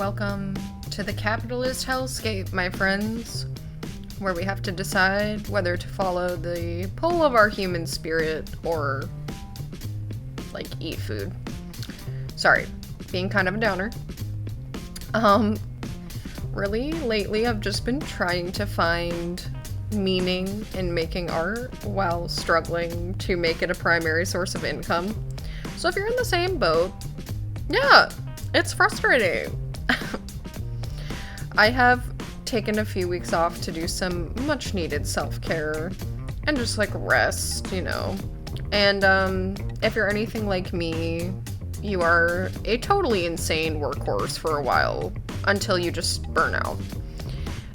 Welcome to the capitalist hellscape, my friends, where we have to decide whether to follow the pull of our human spirit or, like, eat food. Sorry, being kind of a downer. Really, lately I've just been trying to find meaning in making art while struggling to make it a primary source of income. So if you're in the same boat, yeah, it's frustrating. I have taken a few weeks off to do some much needed self-care and just like rest, you know. And if you're anything like me, you are a totally insane workhorse for a while until you just burn out.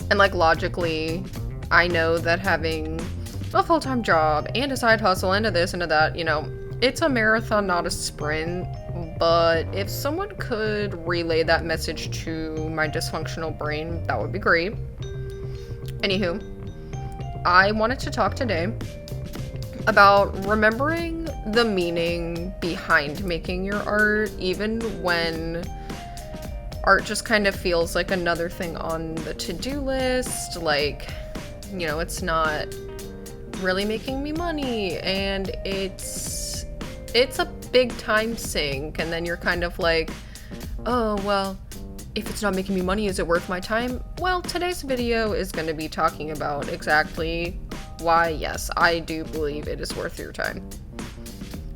And like logically, I know that having a full-time job and a side hustle and a this and a that, you know, it's a marathon, not a sprint. But if someone could relay that message to my dysfunctional brain, that would be great. Anywho, I wanted to talk today about remembering the meaning behind making your art, even when art just kind of feels like another thing on the to-do list. Like, you know, it's not really making me money, and it's a big time sink, and then you're kind of like, oh, well, if it's not making me money, is it worth my time? Well, today's video is going to be talking about exactly why, yes, I do believe it is worth your time.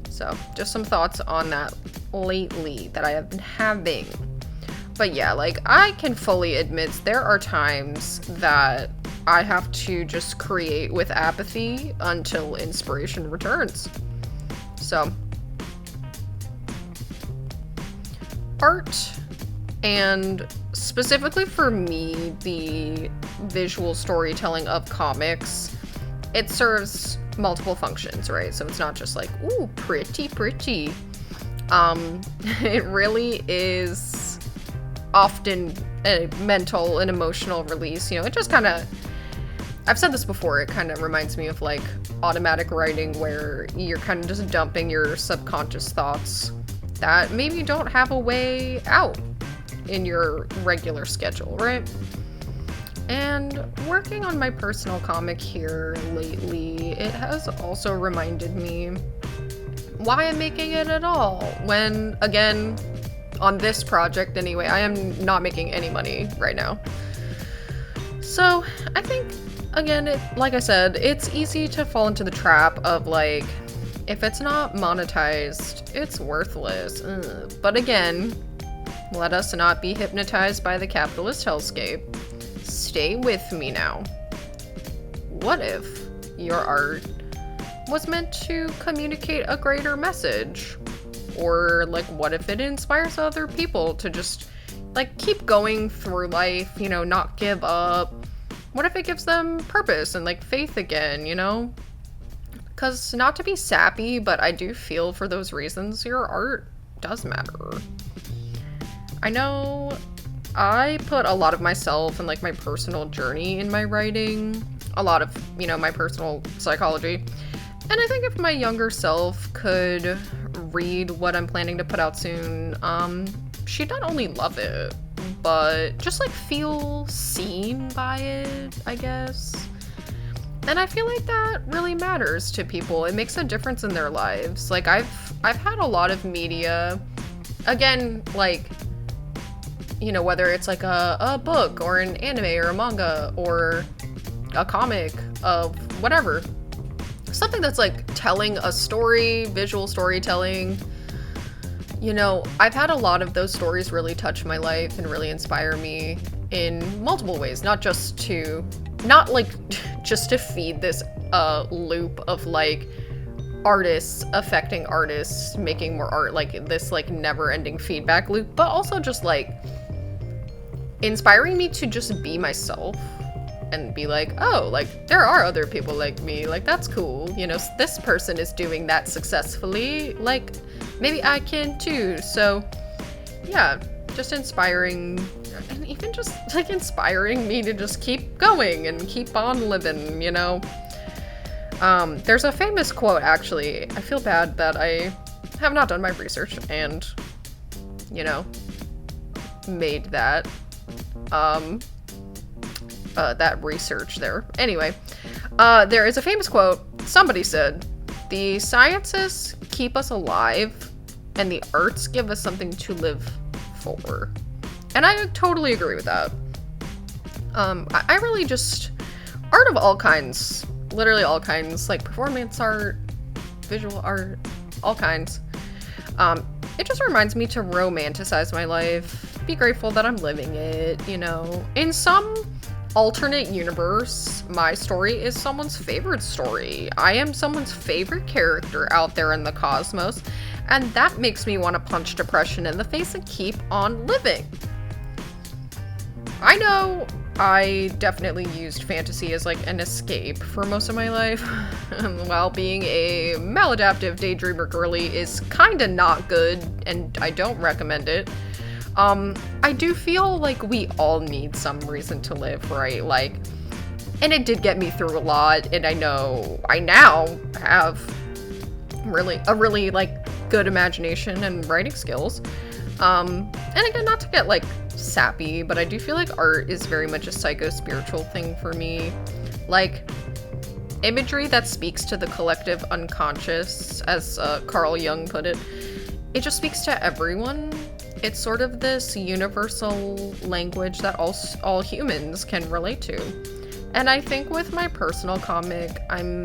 So, just some thoughts on that lately that I have been having. But yeah, like, I can fully admit there are times that I have to just create with apathy until inspiration returns. So, art, and specifically for me, the visual storytelling of comics, it serves multiple functions, right? So it's not just like, ooh, pretty. It really is often a mental and emotional release. You know, it just kind of, I've said this before, it kind of reminds me of like automatic writing, where you're kind of just dumping your subconscious thoughts that maybe don't have a way out in your regular schedule, right? And working on my personal comic here lately, it has also reminded me why I'm making it at all, when, again, on this project anyway, I am not making any money right now. So I think, again, like I said, it's easy to fall into the trap of like, if it's not monetized, it's worthless. But again, let us not be hypnotized by the capitalist hellscape. Stay with me now. What if your art was meant to communicate a greater message? Or like, what if it inspires other people to just like keep going through life, you know, not give up? What if it gives them purpose and like faith again, you know? Because not to be sappy, but I do feel for those reasons your art does matter. I know I put a lot of myself and like my personal journey in my writing, a lot of, you know, my personal psychology. And I think if my younger self could read what I'm planning to put out soon, she'd not only love it, but just like feel seen by it, I guess. And I feel like that really matters to people. It makes a difference in their lives. Like I've had a lot of media, again, like, you know, whether it's like a book or an anime or a manga or a comic of whatever, something that's like telling a story, visual storytelling. You know, I've had a lot of those stories really touch my life and really inspire me in multiple ways, not like just to feed this loop of like artists affecting artists making more art, like this like never-ending feedback loop, but also just like inspiring me to just be myself and be like, oh, like there are other people like me, like that's cool, you know, this person is doing that successfully, like maybe I can too. So yeah, just inspiring, and even just like inspiring me to just keep going and keep on living, you know. There's a famous quote, actually. I feel bad that I have not done my research and, you know, made that, that research there. Anyway, there is a famous quote. Somebody said, "The sciences keep us alive, and the arts give us something to live for." And I totally agree with that. I really just, art of all kinds, literally all kinds, like performance art, visual art, all kinds. It just reminds me to romanticize my life, be grateful that I'm living it, you know. In some alternate universe, my story is someone's favorite story. I am someone's favorite character out there in the cosmos, and that makes me want to punch depression in the face and keep on living. I know I definitely used fantasy as like an escape for most of my life, while being a maladaptive daydreamer girly is kinda not good, and I don't recommend it. I do feel like we all need some reason to live, right? Like, and it did get me through a lot, and I know I now have a really like good imagination and writing skills. And again, not to get like sappy, but I do feel like art is very much a psycho-spiritual thing for me. Like, imagery that speaks to the collective unconscious, as Carl Jung put it. It just speaks to everyone. It's sort of this universal language that all humans can relate to. And I think with my personal comic, I'm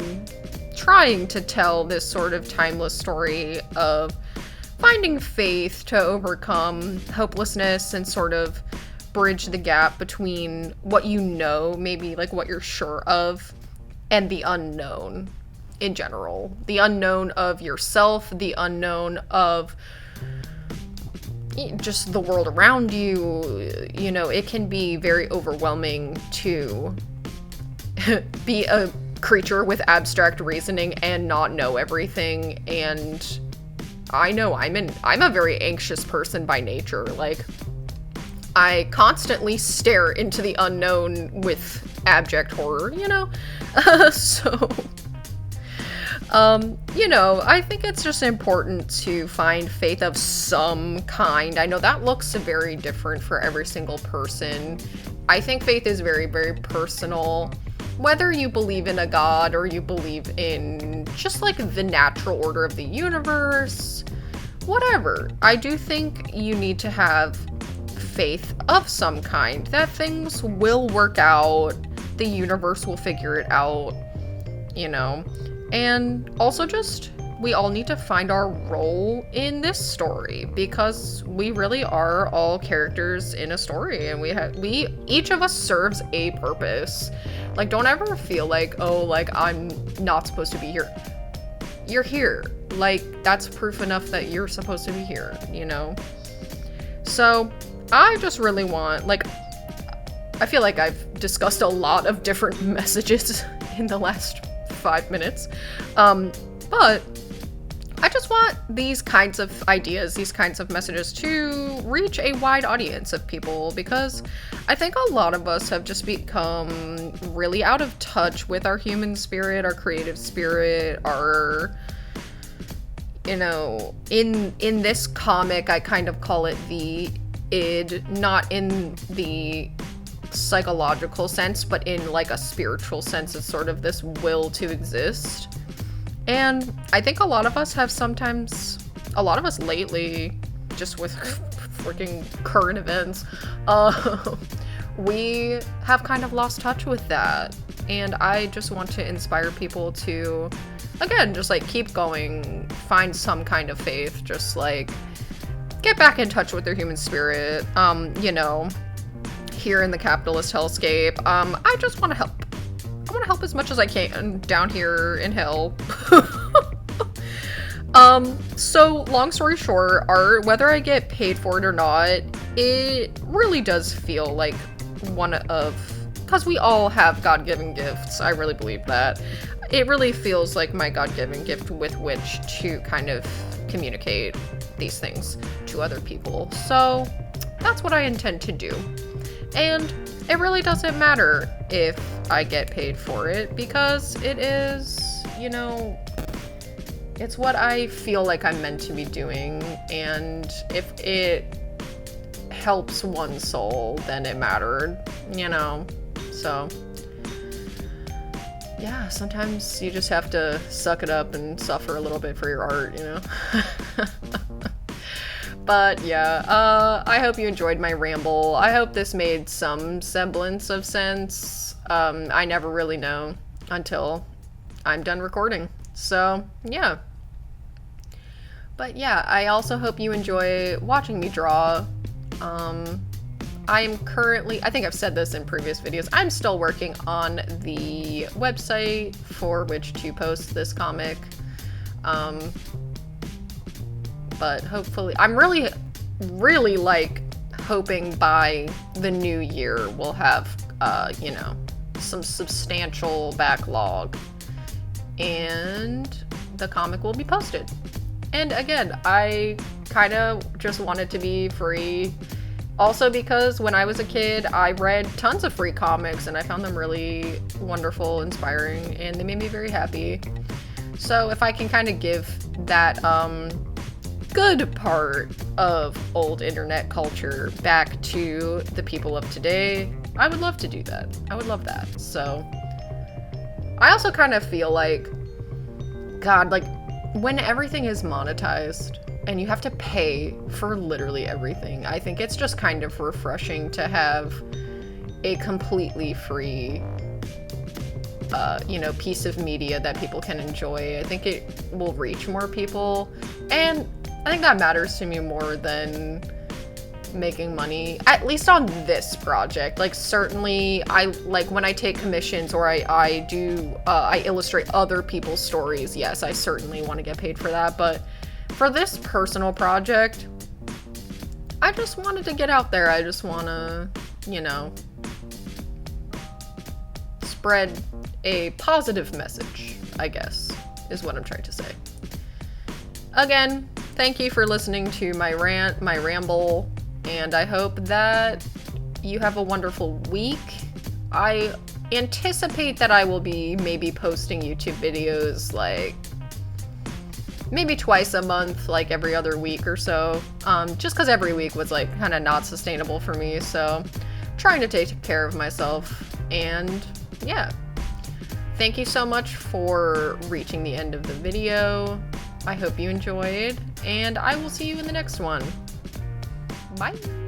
trying to tell this sort of timeless story of finding faith to overcome hopelessness and sort of bridge the gap between what you know, maybe like what you're sure of, and the unknown in general. The unknown of yourself, the unknown of just the world around you. You know, it can be very overwhelming to be a creature with abstract reasoning and not know everything. And I know I'm a very anxious person by nature. Like, I constantly stare into the unknown with abject horror, you know? You know, I think it's just important to find faith of some kind. I know that looks very different for every single person. I think faith is very, very personal. Whether you believe in a god or you believe in just like the natural order of the universe, whatever. I do think you need to have faith of some kind that things will work out, the universe will figure it out, you know. And also just, we all need to find our role in this story, because we really are all characters in a story, and each of us serves a purpose. Like, don't ever feel like, oh, like, I'm not supposed to be here. You're here. Like, that's proof enough that you're supposed to be here, you know? So, I just really want, like, I feel like I've discussed a lot of different messages in the last 5 minutes, but I just want these kinds of ideas, these kinds of messages to reach a wide audience of people, because I think a lot of us have just become really out of touch with our human spirit, our creative spirit, our, you know, in this comic, I kind of call it the id, not in the psychological sense, but in like a spiritual sense. It's sort of this will to exist. And I think a lot of us lately, just with freaking current events, we have kind of lost touch with that. And I just want to inspire people to, again, just like keep going, find some kind of faith, just like get back in touch with their human spirit, you know, here in the capitalist hellscape. I just want to help. I want to help as much as I can down here in hell. So long story short, art, whether I get paid for it or not, it really does feel like one of, because we all have God-given gifts, I really believe that. It really feels like my God-given gift with which to kind of communicate these things to other people. So that's what I intend to do. And it really doesn't matter if I get paid for it, because it is, you know, it's what I feel like I'm meant to be doing. And if it helps one soul, then it mattered, you know? So, yeah, sometimes you just have to suck it up and suffer a little bit for your art, you know? But yeah, I hope you enjoyed my ramble. I hope this made some semblance of sense. I never really know until I'm done recording. So, yeah. But yeah, I also hope you enjoy watching me draw. I am currently, I think I've said this in previous videos, I'm still working on the website for which to post this comic. But hopefully, I'm really like hoping by the new year we'll have, you know, some substantial backlog and the comic will be posted. And again, I kind of just want it to be free. Also because when I was a kid, I read tons of free comics and I found them really wonderful, inspiring, and they made me very happy. So if I can kind of give that, good part of old internet culture back to the people of today, I would love to do that. I would love that. So I also kind of feel like, God, like when everything is monetized and you have to pay for literally everything, I think it's just kind of refreshing to have a completely free, you know, piece of media that people can enjoy. I think it will reach more people, and I think that matters to me more than making money, at least on this project. Like, certainly, I like when I take commissions or I illustrate other people's stories, yes, I certainly want to get paid for that, but for this personal project, I just wanted to get out there. I just want to, you know, spread a positive message, I guess, is what I'm trying to say. Again, thank you for listening to my rant, my ramble, and I hope that you have a wonderful week. I anticipate that I will be maybe posting YouTube videos like maybe twice a month, like every other week or so, just because every week was like kind of not sustainable for me, so trying to take care of myself. And yeah, thank you so much for reaching the end of the video. I hope you enjoyed, and I will see you in the next one. Bye!